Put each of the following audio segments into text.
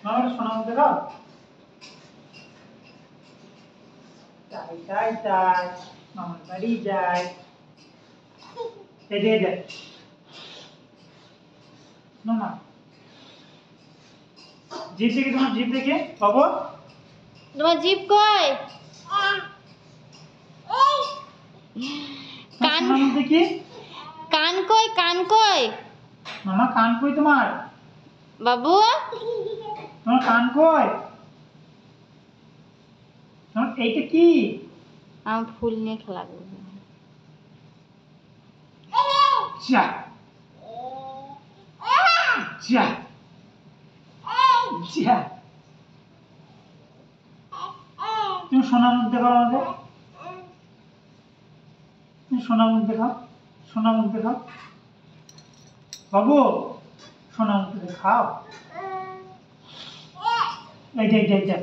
মামার সোনা মুখ দেখাও। যাই যাই যাই মামার বাড়ি যাই। এই যে মামা জিভ দেখে, তোমার জিভ দেখে বাবু, তোমার জিভ কই? কান দেখি। কান কই? কান কই? মামা কান কই তোমার? বাবু তোমার কান কই? তোমার এইটা কি? আমি ফুল নিয়ে খেলা করবো। যা যা যা। তুমি সোনা মুখ দেখাও আমাকে। তুমি সোনা মুখ দেখাও, সোনা মুখ দেখাও বাবু, সোনা মুখ দেখাও। এইটা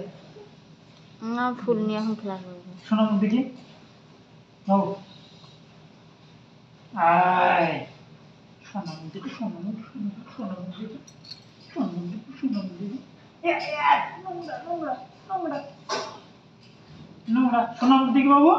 না, ফুল নিয়ে এখন খেলা করবো। সোনা মুখ দেখি বাবু। আয় সোনা মুখ দেখি, সোনা মুখ, সোনা মুখ দেখি, সোনা মুখ দেখি, সোনা মুখ দেখি। নোংরা নোংরা নোংরা নোংরা নোংরা। সোনা মুখ দেখি বাবু।